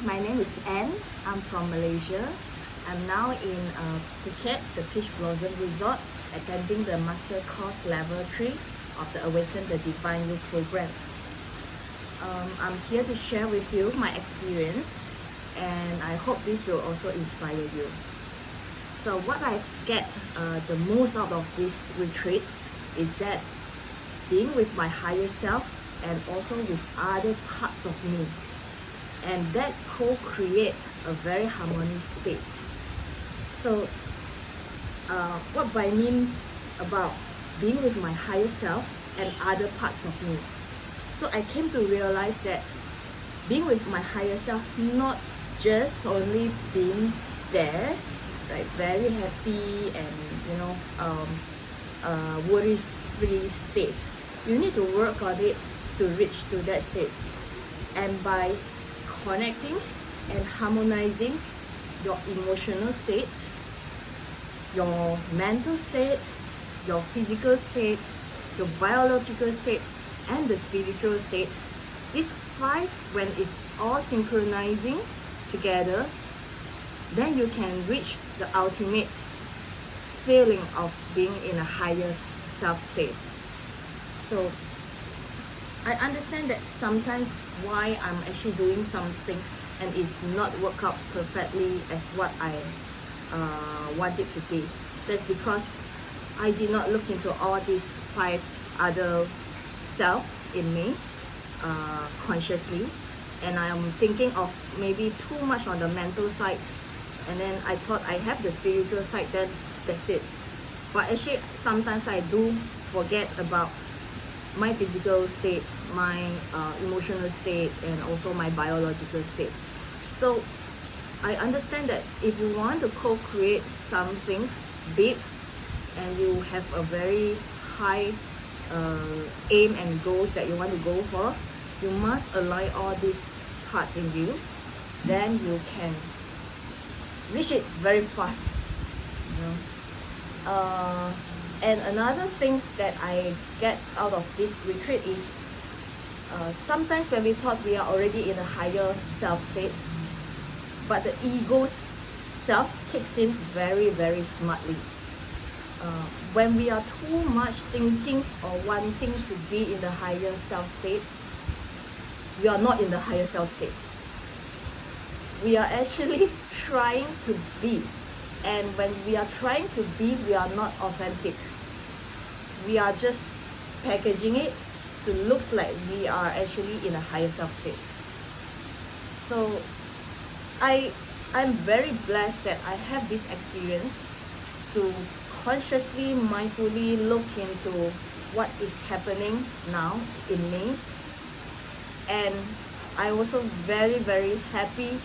my name is Anne. I'm from Malaysia. I'm now in Phuket, the Peach Blossom Resort, attending the Master Course Level 3 of the Awaken the Divine You program. I'm here to share with you my experience, and I hope this will also inspire you. So what I get the most out of this retreat is that being with my higher self and also with other parts of me, and that co-create a very harmonious state. So what I mean about being with my higher self and other parts of me. So I came to realize that being with my higher self, not just only being there, like very happy and worry-free state. You need to work on it to reach to that state. And by connecting and harmonizing your emotional state, your mental state, your physical state, your biological state, and the spiritual state, these five, when it's all synchronizing together, then you can reach the ultimate feeling of being in a higher self state. So I understand that sometimes why I'm actually doing something and it's not work out perfectly as what I want it to be. That's because I did not look into all these five other self in me consciously, and I'm thinking of maybe too much on the mental side, and then I thought I have the spiritual side, then that's it. But actually sometimes I do forget about my physical state, my emotional state, and also my biological state. So I understand that if you want to co-create something big and you have a very high aim and goals that you want to go for, you must align all these parts in you. Then you can reach it very fast. And another things that I get out of this retreat is sometimes when we thought we are already in a higher self state, but the ego's self kicks in very, very smartly. When we are too much thinking or wanting to be in the higher self state, we are not in the higher self state. We are actually trying to be. And when we are trying to be, we are not authentic. We are just packaging it to look like we are actually in a higher self state. So I'm very blessed that I have this experience to consciously, mindfully look into what is happening now in me. And I'm also very, very happy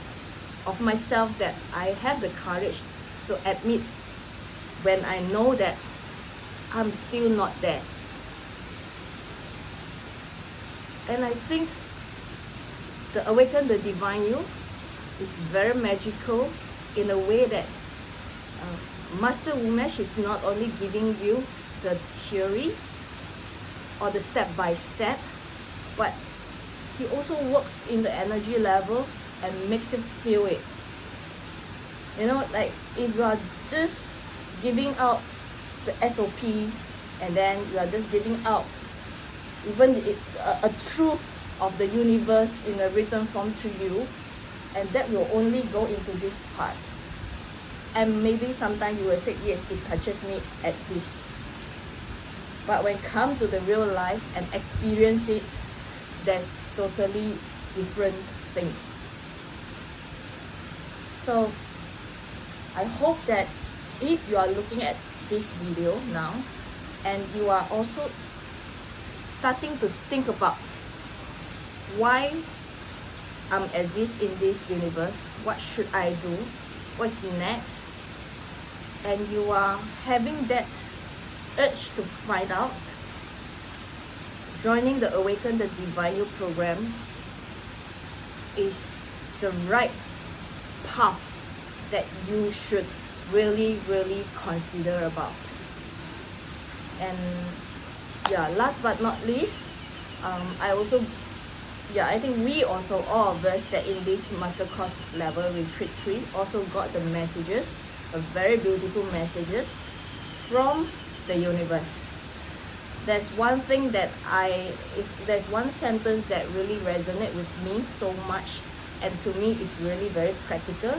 of myself that I have the courage to admit when I know that I'm still not there. And I think the Awaken the Divine You is very magical in a way that Master Umesh is not only giving you the theory or the step-by-step, but he also works in the energy level and makes it feel it. Like if you are just giving out the SOP and then you are just giving out even a truth of the universe in a written form to you, and that will only go into this part. And maybe sometimes you will say, yes, it touches me at this. But when come to the real life and experience it, that's totally different thing. So I hope that if you are looking at this video now and you are also starting to think about why I'm exist in this universe, what should I do, what's next, and you are having that urge to find out, joining the Awaken the Divine You program is the right path that you should really, really consider about. And yeah, last but not least, I also yeah, I think we also, all of us that in this master course level retreat 3 also got the messages, a very beautiful messages from the universe. There's one thing that there's one sentence that really resonate with me so much, and to me it's really very practical,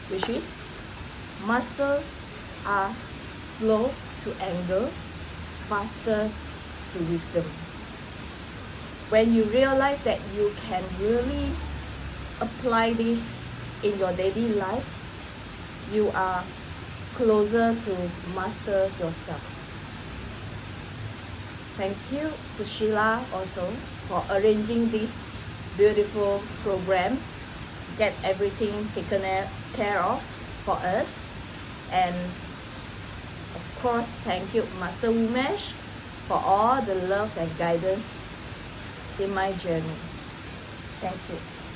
which is, masters are slow to anger, faster to wisdom. When you realize that you can really apply this in your daily life, you are closer to master yourself. Thank you, Sushila, also for arranging this beautiful program, get everything taken care of for us. And of course, thank you, Master Umesh, for all the love and guidance in my journey. Thank you.